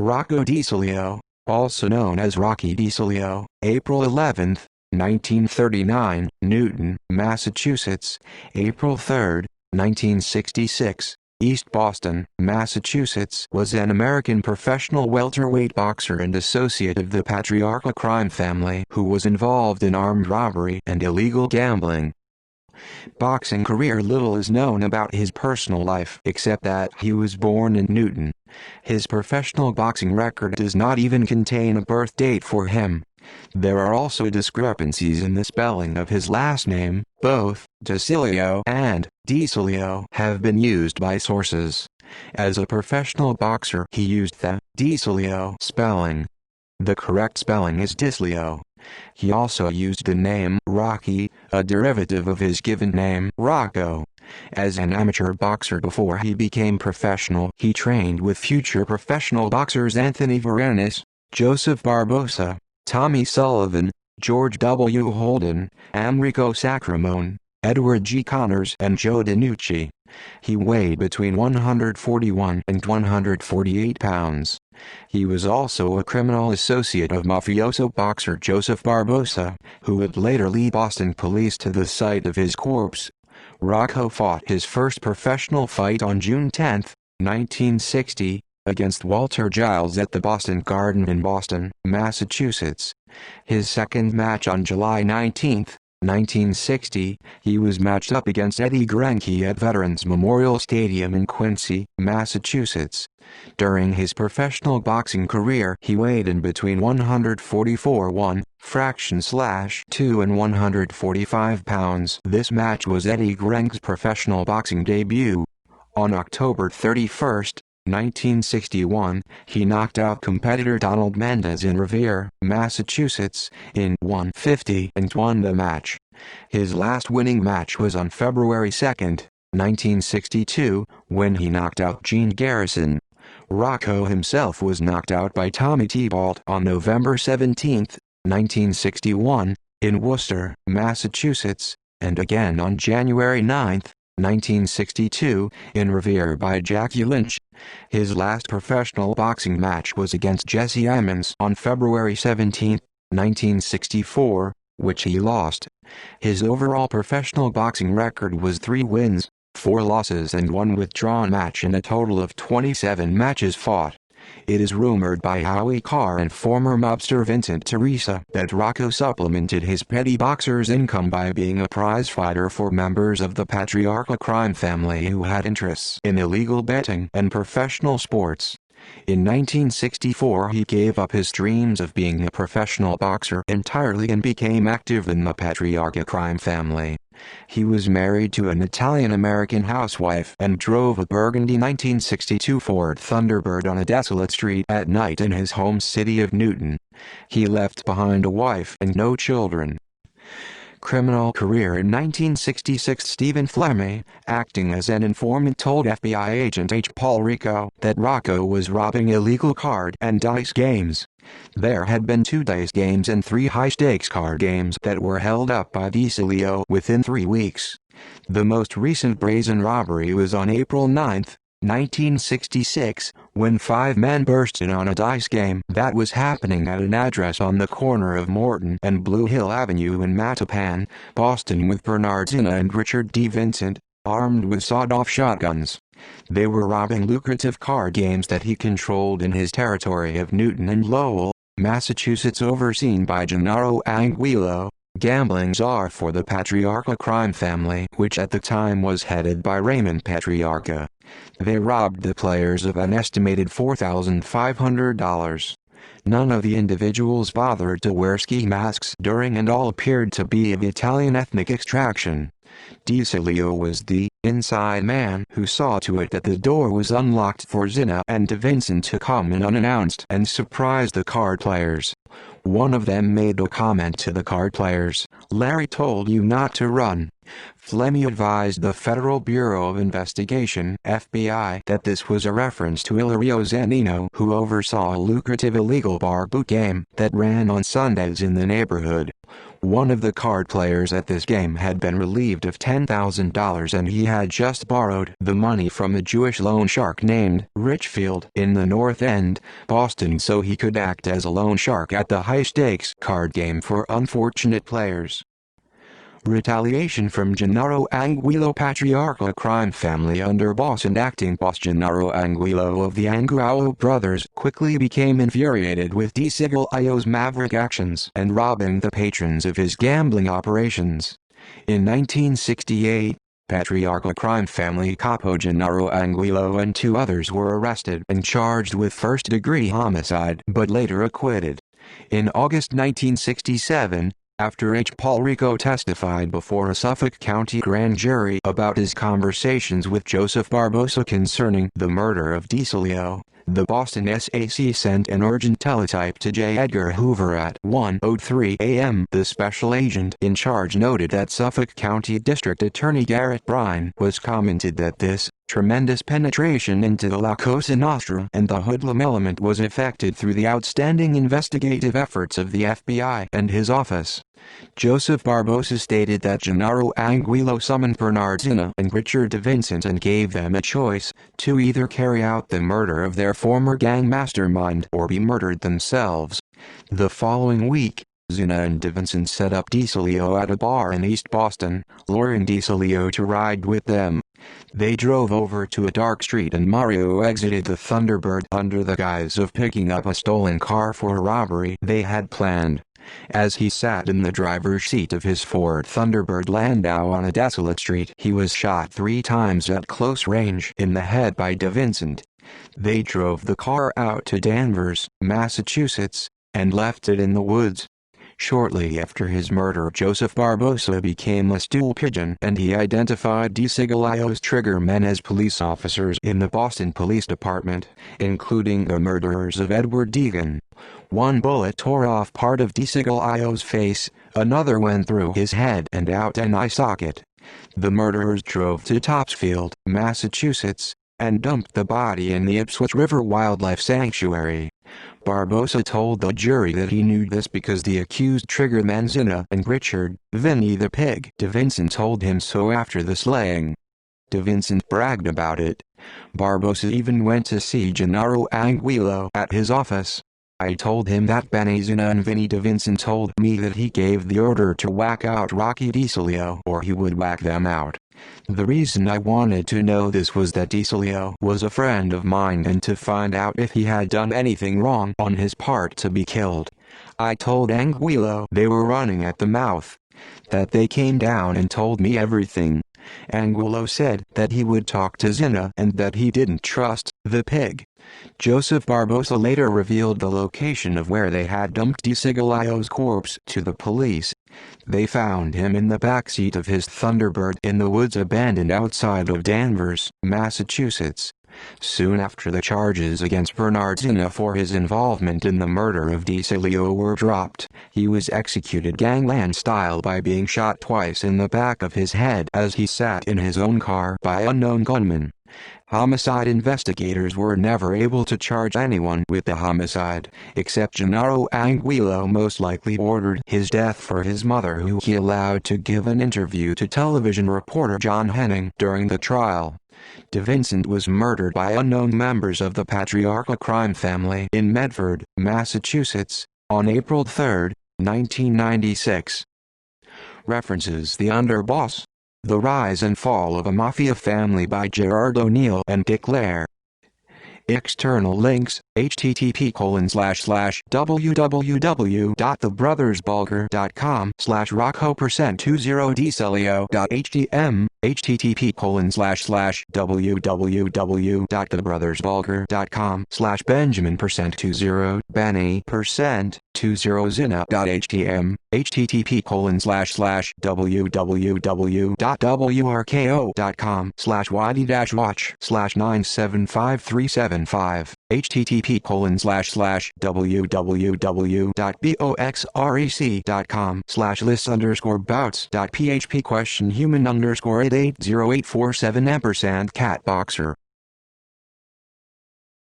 Rocco DiSiglio, also known as Rocky DiSiglio, April 11, 1939, Newton, Massachusetts, April 3, 1966, East Boston, Massachusetts, was an American professional welterweight boxer and associate of the patriarchal crime family who was involved in armed robbery and illegal gambling. Boxing career. Little is known about his personal life except that he was born in Newton. His professional boxing record does not even contain a birth date for him. There are also discrepancies in the spelling of his last name. Both DiSiglio and DiSiglio have been used by sources. As a professional boxer, he used the DiSiglio spelling. The correct spelling is DiSiglio. He also used the name Rocky, a derivative of his given name Rocco. As an amateur boxer before he became professional, he trained with future professional boxers Anthony Varenis, Joseph Barbosa, Tommy Sullivan, George W. Holden, Amrico Sacramone, Edward G. Connors and Joe DiNucci. He weighed between 141 and 148 pounds. He was also a criminal associate of mafioso boxer Joseph Barbosa, who would later lead Boston police to the site of his corpse. Rocco fought his first professional fight on June 10, 1960, against Walter Giles at the Boston Garden in Boston, Massachusetts. His second match on July 19, 1960, he was matched up against Eddie Grenke at Veterans Memorial Stadium in Quincy, Massachusetts. During his professional boxing career, he weighed in between 144.1 and 145 pounds. This match was Eddie Grenke's professional boxing debut. On October 31, 1961, he knocked out competitor Donald Mendez in Revere, Massachusetts, in 150 and won the match. His last winning match was on February 2, 1962, when he knocked out Gene Garrison. Rocco himself was knocked out by Tommy Tebolt on November 17, 1961, in Worcester, Massachusetts, and again on January 9, 1962, in Revere by Jackie Lynch. His last professional boxing match was against Jesse Emmons on February 17, 1964, which he lost. His overall professional boxing record was 3 wins, 4 losses and 1 withdrawn match in a total of 27 matches fought. It is rumored by Howie Carr and former mobster Vincent Teresa that Rocco supplemented his petty boxer's income by being a prize fighter for members of the patriarchal crime family who had interests in illegal betting and professional sports. In 1964 he gave up his dreams of being a professional boxer entirely and became active in the patriarchal crime family. He was married to an Italian-American housewife and drove a burgundy 1962 Ford Thunderbird on a desolate street at night in his home city of Newton. He left behind a wife and no children. Criminal career. In 1966, Stephen Fleming, acting as an informant, told FBI agent H. Paul Rico that Rocco was robbing illegal card and dice games. There had been 2 dice games and 3 high-stakes card games that were held up by DiSiglio within 3 weeks. The most recent brazen robbery was on April 9, 1966, when 5 men burst in on a dice game that was happening at an address on the corner of Morton and Blue Hill Avenue in Mattapan, Boston, with Bernard Zina and Richard D. Vincent, armed with sawed-off shotguns. They were robbing lucrative card games that he controlled in his territory of Newton and Lowell, Massachusetts, overseen by Gennaro Anguillo, gambling czar for the patriarchal crime family, which at the time was headed by Raymond Patriarca. They robbed the players of an estimated $4,500. None of the individuals bothered to wear ski masks during, and all appeared to be of Italian ethnic extraction. DiSiglio was the inside man who saw to it that the door was unlocked for Zina and Vincent to come in unannounced and surprise the card players. One of them made a comment to the card players, "Larry told you not to run." Fleming advised the Federal Bureau of Investigation (FBI) that this was a reference to Ilario Zannino, who oversaw a lucrative illegal bar boot game that ran on Sundays in the neighborhood. One of the card players at this game had been relieved of $10,000 and he had just borrowed the money from a Jewish loan shark named Richfield in the North End, Boston, so he could act as a loan shark at the high-stakes card game for unfortunate players. Retaliation from Gennaro Anguillo. Patriarchal crime family underboss and acting boss Gennaro Anguillo of the Anguillo brothers quickly became infuriated with DiSiglio's maverick actions and robbing the patrons of his gambling operations. In 1968, Patriarchal crime family capo Gennaro Anguillo and 2 others were arrested and charged with first-degree homicide but later acquitted. In August 1967, after Paul Ricco testified before a Suffolk County grand jury about his conversations with Joseph Barbosa concerning the murder of DiSiglio, the Boston SAC sent an urgent teletype to J. Edgar Hoover at 1:03 a.m. The special agent in charge noted that Suffolk County District Attorney Garrett Brine was commented that this tremendous penetration into the La Cosa Nostra and the hoodlum element was effected through the outstanding investigative efforts of the FBI and his office. Joseph Barbosa stated that Gennaro Anguillo summoned Bernard Zina and Richard DeVincent and gave them a choice to either carry out the murder of their former gang mastermind or be murdered themselves. The following week, Zina and DeVincent set up DiSiglio at a bar in East Boston, luring DiSiglio to ride with them. They drove over to a dark street and Mario exited the Thunderbird under the guise of picking up a stolen car for a robbery they had planned. As he sat in the driver's seat of his Ford Thunderbird Landau on a desolate street, he was shot 3 times at close range in the head by DeVincent. They drove the car out to Danvers, Massachusetts, and left it in the woods. Shortly after his murder, Joseph Barbosa became a stool pigeon and he identified DiSiglio's triggermen as police officers in the Boston Police Department, including the murderers of Edward Deegan. One bullet tore off part of DiSiglio's face, another went through his head and out an eye socket. The murderers drove to Topsfield, Massachusetts, and dumped the body in the Ipswich River Wildlife Sanctuary. Barbosa told the jury that he knew this because the accused triggermen Zina and Richard, Vinny the Pig, DeVincent told him so after the slaying. DeVincent bragged about it. Barbosa even went to see Gennaro Anguillo at his office. I told him that Benny Zina and Vinny DeVincent told me that he gave the order to whack out Rocky DiSiglio or he would whack them out. The reason I wanted to know this was that DiSiglio was a friend of mine and to find out if he had done anything wrong on his part to be killed. I told Anguillo they were running at the mouth. That they came down and told me everything. Anguillo said that he would talk to Zina and that he didn't trust the pig. Joseph Barbosa later revealed the location of where they had dumped DiSiglio's corpse to the police. They found him in the backseat of his Thunderbird in the woods abandoned outside of Danvers, Massachusetts. Soon after, the charges against Bernard Zina for his involvement in the murder of DiSiglio were dropped. He was executed gangland style by being shot twice in the back of his head as he sat in his own car by unknown gunmen. Homicide investigators were never able to charge anyone with the homicide, except Gennaro Anguillo most likely ordered his death for his mother, who he allowed to give an interview to television reporter John Henning during the trial. DeVincent was murdered by unknown members of the Patriarchal crime family in Medford, Massachusetts, on April 3, 1996. References: The Underboss, The Rise and Fall of a Mafia Family by Gerard O'Neill and Dick Lair. External links: http://www.thebrothersbulgar.com/Rocco%20DiSiglio.htm, http://www.thebrothersbulgar.com/Benjamin%20 Benny%20Zina.htm, http://www.wrk.com/YD-watch/975375, http://www.boxrec.com/list_bouts.php question human_880847 &catboxer